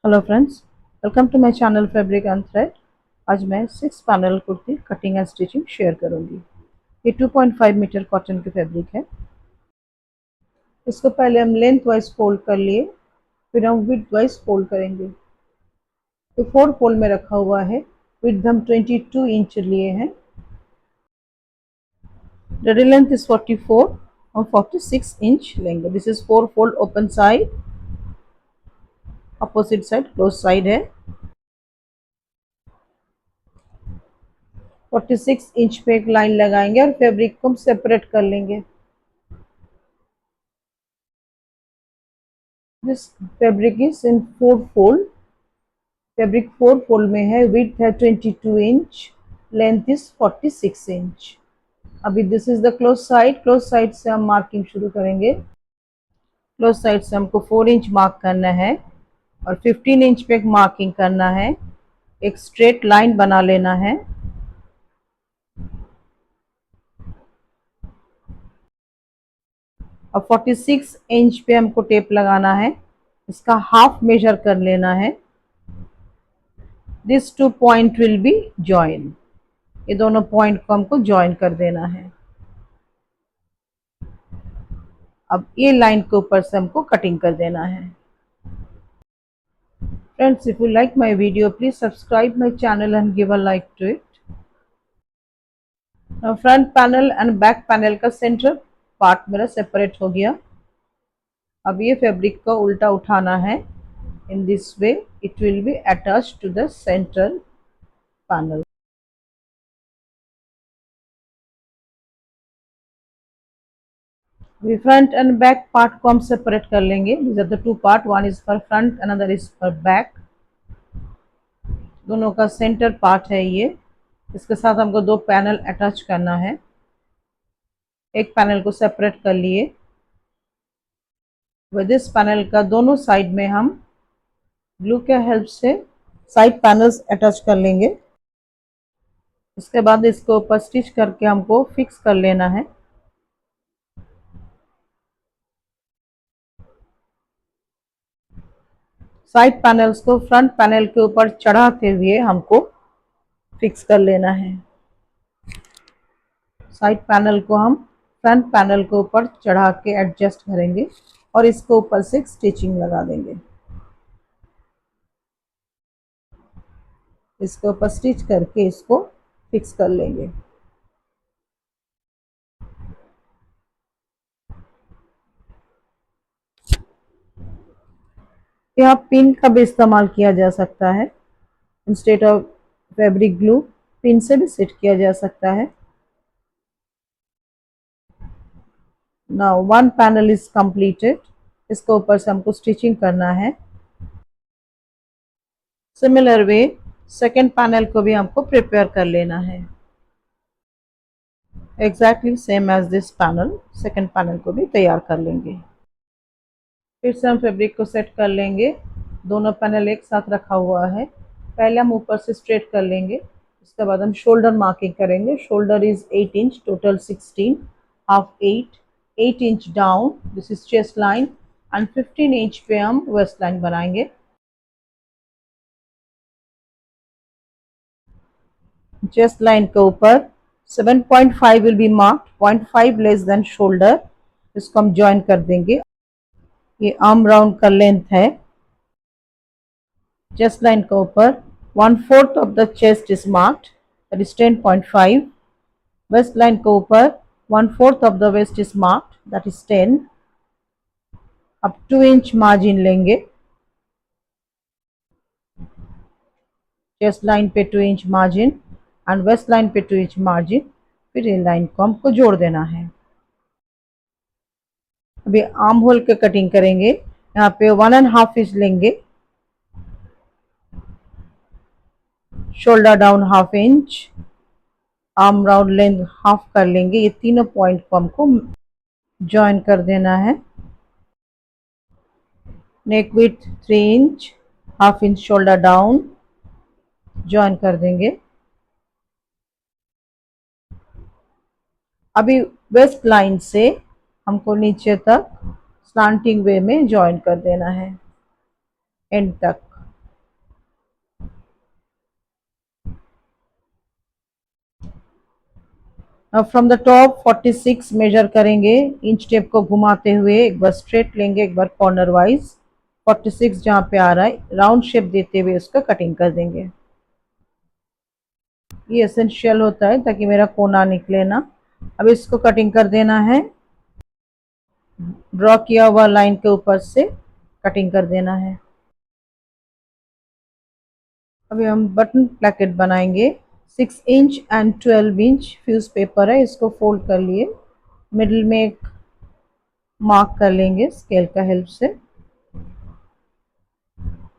Hello friends, welcome to my channel fabric and thread. आज मैं 6 panel kurti cutting and stitching share करूंगी। ये 2.5 metre cotton की fabric है। इसको पहले हम लेंथ वाइज फोल्ड कर लिए, फिर हम विड्थ वाइज फोल्ड करेंगे। तो 4 फोल्ड में रखा हुआ है। विड्थ हम 22 इंच लिए हैं। रेडी लेंथ इज 44 और 46 इंच लेंगे। This is 4 fold open side, opposite side close side है। 46 इंच पे एक लाइन लगाएंगे और फैब्रिक को हम सेपरेट कर लेंगे। This fabric is in 4 fold. Fabric 4 fold में है। विड्थ है 22 इंच, लेंथ इज 46 इंच। अभी this is the close side. Close side से हम मार्किंग शुरू करेंगे। क्लोज साइड से हमको 4 इंच मार्क करना है और 15 इंच पे एक मार्किंग करना है। एक स्ट्रेट लाइन बना लेना है। और 46 इंच पे हमको टेप लगाना है। इसका हाफ मेजर कर लेना है। This 2 point will be join. ये दोनों पॉइंट को हमको जॉइन कर देना है। अब ये लाइन के ऊपर से हमको कटिंग कर देना है। Friends, if you like my video, please subscribe my channel and give a like to it. Now front panel and back panel का सेंटर पार्ट मेरा सेपरेट हो गया। अब ये फैब्रिक को उल्टा उठाना है। In this way, it will be attached to the central panel. अभी फ्रंट एंड बैक पार्ट को हम सेपरेट कर लेंगे। These are the two part. One is for front, another is for back. दोनों का सेंटर पार्ट है ये। इसके साथ हमको दो पैनल अटैच करना है। एक पैनल को सेपरेट कर लिए। विद इस पैनल का दोनों साइड में हम ग्लू के हेल्प से साइड पैनल्स अटैच कर लेंगे। उसके बाद इसको ऊपर स्टिच करके हमको फिक्स कर लेना है। साइड पैनल्स को फ्रंट पैनल के ऊपर चढ़ाते हुए हमको फिक्स कर लेना है। साइड पैनल को हम फ्रंट पैनल के ऊपर चढ़ा के एडजस्ट करेंगे और इसको ऊपर से स्टिचिंग लगा देंगे। इसके ऊपर स्टिच करके इसको फिक्स कर लेंगे। यहाँ पिन का भी इस्तेमाल किया जा सकता है। Instead of fabric glue pin से भी सेट किया जा सकता है। Now one panel is completed. इसके ऊपर से हमको स्टिचिंग करना है। सिमिलर वे सेकेंड पैनल को भी हमको प्रिपेयर कर लेना है। Exactly same as this panel second panel को भी तैयार कर लेंगे। फिर से हम फैब्रिक को सेट कर लेंगे। दोनों पैनल एक साथ रखा हुआ है। पहले हम ऊपर से स्ट्रेट कर लेंगे। उसके बाद हम शोल्डर मार्किंग करेंगे। Shoulder is 8 inch, total 16, half 8 inch down. This is chest line and 15 inch पे हम वेस्ट लाइन बनाएंगे। चेस्ट लाइन के ऊपर 7.5 will be marked, 0.5 less than shoulder. इसको हम ज्वाइन कर देंगे। ये आर्म राउंड का लेंथ है। चेस्ट लाइन के ऊपर 1/4 of the chest is marked, that is 10.5। Waist line के ऊपर 1/4 of the waist is marked, that is 10। अब 2 इंच मार्जिन लेंगे। चेस्ट लाइन पे 2 inch margin and waist line पे 2 इंच मार्जिन। फिर ये लाइन को हमको जोड़ देना है। अभी आर्म होल के कटिंग करेंगे। यहाँ पे 1.5 इंच लेंगे। Shoulder down half inch, arm round length half कर लेंगे। ये तीनों पॉइंट को हमको ज्वाइन कर देना है। Neck width 3 inch, half inch shoulder down join कर देंगे। अभी वेस्ट लाइन से हमको नीचे तक स्लांटिंग वे में ज्वाइन कर देना है, एंड तक। अब फ्रॉम द टॉप 46 मेजर करेंगे, इंच टेप को घुमाते हुए एक बार स्ट्रेट लेंगे, एक बार कॉर्नर वाइज 46 जहाँ पे आ रहा है राउंड शेप देते हुए उसका कटिंग कर देंगे। ये एसेंशियल होता है ताकि मेरा कोना निकले ना। अब इसको कटिंग कर देना है, ड्रॉ किया हुआ लाइन के ऊपर से कटिंग कर देना है। अभी हम बटन प्लेकेट बनाएंगे। 6 inch and 12 inch fuse paper है, इसको फोल्ड कर लिए, मिडिल में एक मार्क कर लेंगे स्केल का हेल्प से।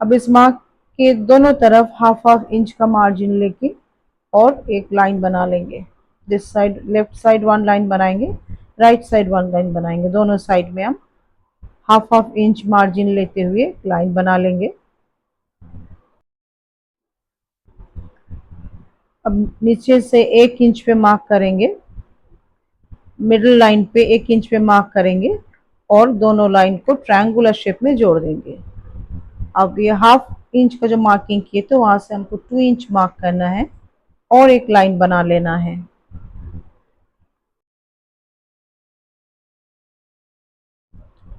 अब इस मार्क के दोनों तरफ हाफ हाफ इंच का मार्जिन लेके और एक लाइन बना लेंगे। This side left side one line बनाएंगे, राइट साइड वन लाइन बनाएंगे, दोनों साइड में हम हाफ हाफ इंच मार्जिन लेते हुए लाइन बना लेंगे। अब नीचे से 1 इंच पे मार्क करेंगे, मिडिल लाइन पे 1 इंच पे मार्क करेंगे और दोनों लाइन को ट्रायंगुलर शेप में जोड़ देंगे। अब ये हाफ इंच का जो मार्किंग किए तो वहां से हमको 2 इंच मार्क करना है और एक लाइन बना लेना है।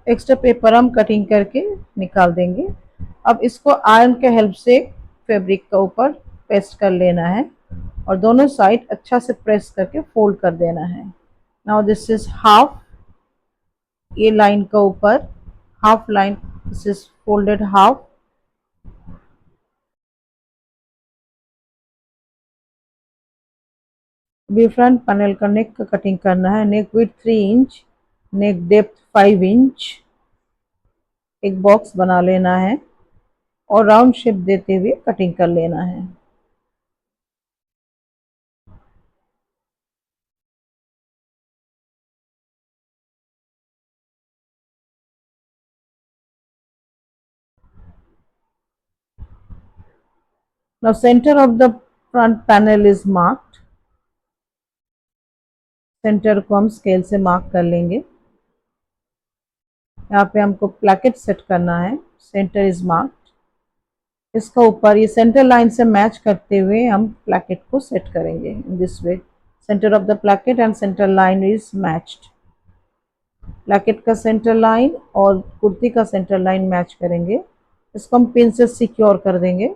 एक्स्ट्रा पेपर हम कटिंग करके निकाल देंगे। अब इसको आयरन के हेल्प से फैब्रिक का ऊपर पेस्ट कर लेना है और दोनों साइड अच्छा से प्रेस करके फोल्ड कर देना है। नाउ दिस इज हाफ, ये लाइन का ऊपर half line, this is folded half. अभी फ्रंट पैनल का नेक का कटिंग करना है। नेक विड्थ 3 इंच, नेक डेप्थ 5 इंच, एक बॉक्स बना लेना है और राउंड शेप देते हुए कटिंग कर लेना है। Now center of the front panel is marked. Centre को हम स्केल से मार्क कर लेंगे। यहाँ पे हमको प्लैकेट सेट करना है, सेंटर इज मार्क्ड। इसका ऊपर ये सेंटर लाइन से मैच करते हुए हम प्लैकेट को सेट करेंगे in this way. Centre of the placket and centre line is matched. Placket का सेंटर लाइन और कुर्ती का सेंटर लाइन मैच करेंगे। इसको हम पिन से सिक्योर कर देंगे।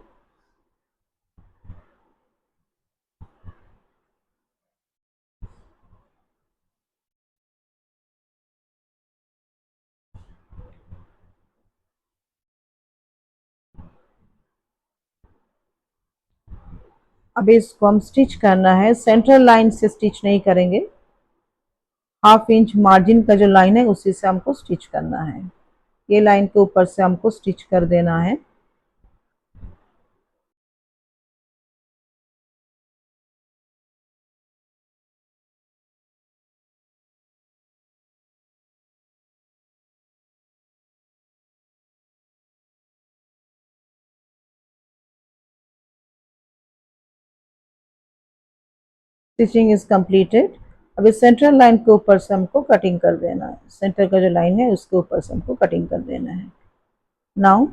अब इसको हम स्टिच करना है, सेंटर लाइन से स्टिच नहीं करेंगे, हाफ इंच मार्जिन का जो लाइन है उसी से हमको स्टिच करना है। ये लाइन के ऊपर से हमको स्टिच कर देना है। Stitching is completed. अब इस सेंट्रल लाइन के ऊपर से हमको कटिंग कर देना है। सेंटर का जो लाइन है उसके ऊपर से हमको कटिंग कर देना है। नाउ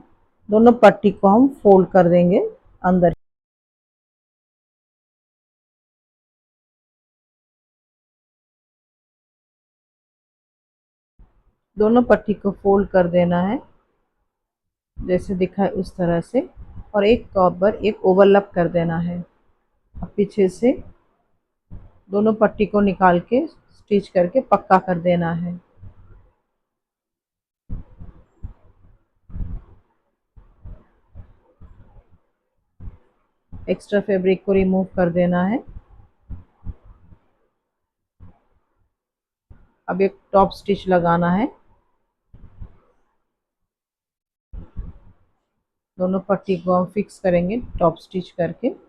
दोनों पट्टी को हम फोल्ड कर देंगे अंदर। दोनों पट्टी को फोल्ड कर देना है जैसे दिखा है उस तरह से, और एक टॉप पर एक ओवरलैप कर देना है। अब पीछे से दोनों पट्टी को निकाल के स्टिच करके पक्का कर देना है। एक्स्ट्रा फैब्रिक को रिमूव कर देना है। अब एक टॉप स्टिच लगाना है। दोनों पट्टी को हम फिक्स करेंगे टॉप स्टिच करके।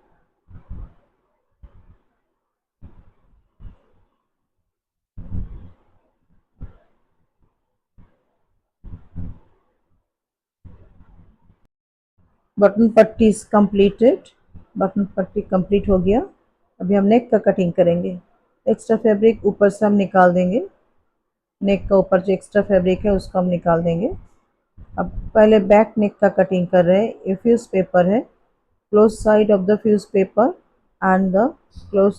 बटन पट्टी इज कंप्लीटेड। बटन पट्टी कंप्लीट हो गया। अभी हम नेक का कटिंग करेंगे। एक्स्ट्रा फैब्रिक ऊपर से हम निकाल देंगे। नेक का ऊपर जो एक्स्ट्रा फैब्रिक है उसको हम निकाल देंगे। अब पहले बैक नेक का कटिंग कर रहे हैं। ये फ्यूज पेपर है, close side of the fuse paper and the close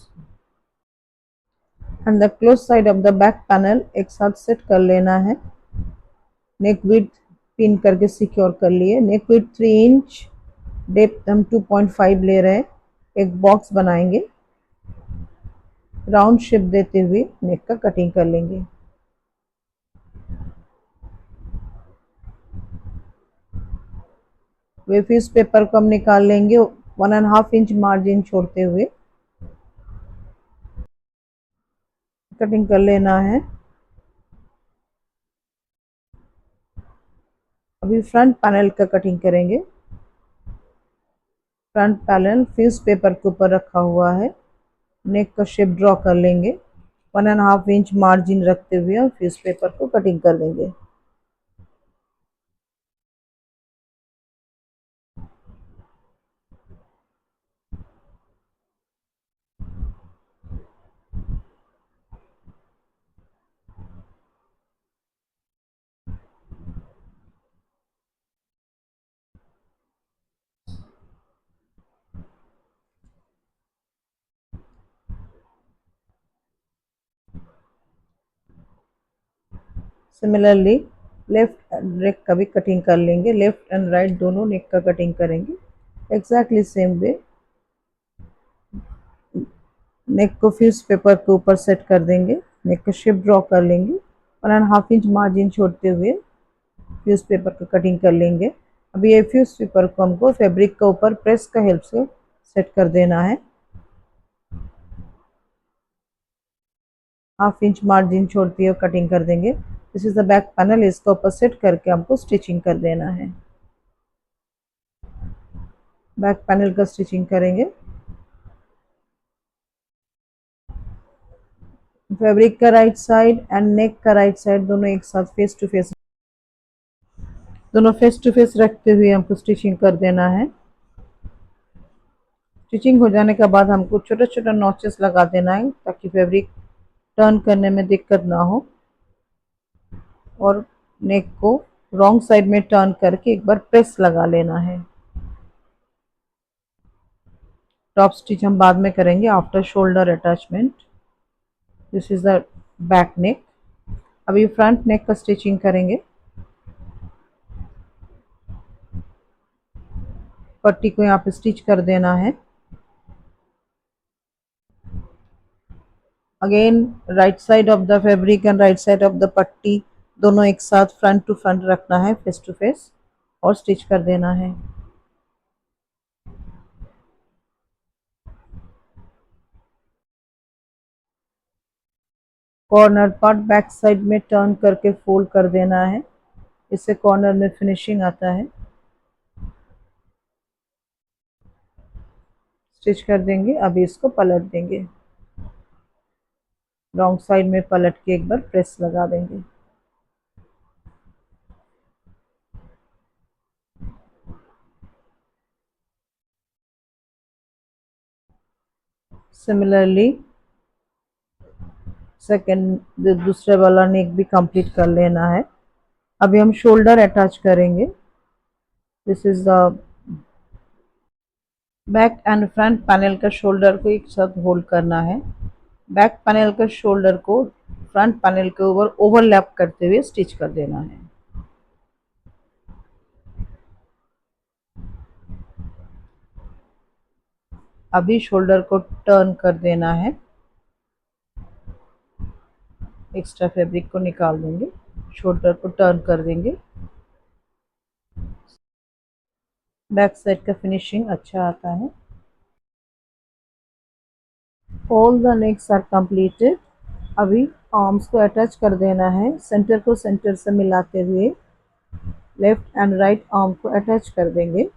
and the close side of the back panel एक साथ सेट कर लेना है। नेक विड्थ पिन करके सिक्योर कर लिए। नेक विड्थ 3 इंच, डेप्थ हम 2.5 ले रहे हैं। एक बॉक्स बनाएंगे, राउंड शेप देते हुए नेक का कटिंग कर लेंगे। वेफिस पेपर को हम निकाल लेंगे 1.5 इंच मार्जिन छोड़ते हुए कटिंग कर लेना है। अभी फ्रंट पैनल का कटिंग करेंगे। फ्रंट पैनल फ्यूज पेपर के ऊपर रखा हुआ है। नेक का शेप ड्रॉ कर लेंगे। 1.5 इंच मार्जिन रखते हुए हम फ्यूज पेपर को कटिंग कर देंगे। सिमिलरली लेफ्ट नेक का भी कटिंग कर लेंगे। लेफ्ट एंड राइट दोनों नेक का कटिंग करेंगे एग्जैक्टली सेम वे। नेक को फ्यूज पेपर के ऊपर सेट कर देंगे। नेक का शेप ड्रॉ कर लेंगे। 1.5 इंच मार्जिन छोड़ते हुए फ्यूज पेपर का कटिंग कर लेंगे। अभी ये फ्यूज पेपर को हमको फैब्रिक के ऊपर प्रेस का हेल्प से सेट कर देना है। 1/2 इंच मार्जिन छोड़ते हुए कटिंग कर देंगे। This is the back panel. इसका ऊपर सेट करके हमको स्टिचिंग कर देना है। बैक पैनल का स्टिचिंग करेंगे। फैब्रिक का राइट साइड एंड नेक का राइट साइड दोनों एक साथ फेस टू फेस, दोनों फेस टू फेस रखते हुए हमको स्टिचिंग कर देना है। स्टिचिंग हो जाने के बाद हमको छोटा छोटा नॉचेस लगा देना है ताकि फैब्रिक टर्न करने में दिक्कत ना हो। और नेक को रॉन्ग साइड में टर्न करके एक बार प्रेस लगा लेना है। टॉप स्टिच हम बाद में करेंगे after shoulder attachment. This is the back neck. अभी फ्रंट नेक का स्टिचिंग करेंगे। पट्टी को यहाँ पे स्टिच कर देना है। Again right side of the fabric and right side of the पट्टी दोनों एक साथ फ्रंट टू फ्रंट रखना है फेस टू फेस और स्टिच कर देना है। कॉर्नर पार्ट बैक साइड में टर्न करके फोल्ड कर देना है। इससे कॉर्नर में फिनिशिंग आता है। स्टिच कर देंगे। अभी इसको पलट देंगे। रॉन्ग साइड में पलट के एक बार प्रेस लगा देंगे। सिमिलरली सेकेंड दूसरे वाला नेक भी कंप्लीट कर लेना है। अभी हम शोल्डर अटैच करेंगे। This is the back and front panel का शोल्डर को एक साथ होल्ड करना है। बैक पैनल का शोल्डर को फ्रंट पैनल के ऊपर ओवरलैप करते हुए स्टिच कर देना है। अभी शोल्डर को टर्न कर देना है। एक्स्ट्रा फैब्रिक को निकाल देंगे। शोल्डर को टर्न कर देंगे। बैक साइड का फिनिशिंग अच्छा आता है। All the necks are completed. अभी आर्म्स को अटैच कर देना है। सेंटर को सेंटर से मिलाते हुए लेफ्ट एंड राइट आर्म को अटैच कर देंगे।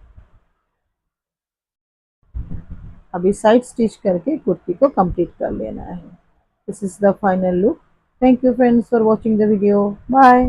अभी साइड स्टिच करके कुर्ती को कंप्लीट कर लेना है। This is the final look. Thank you friends for watching the video. Bye.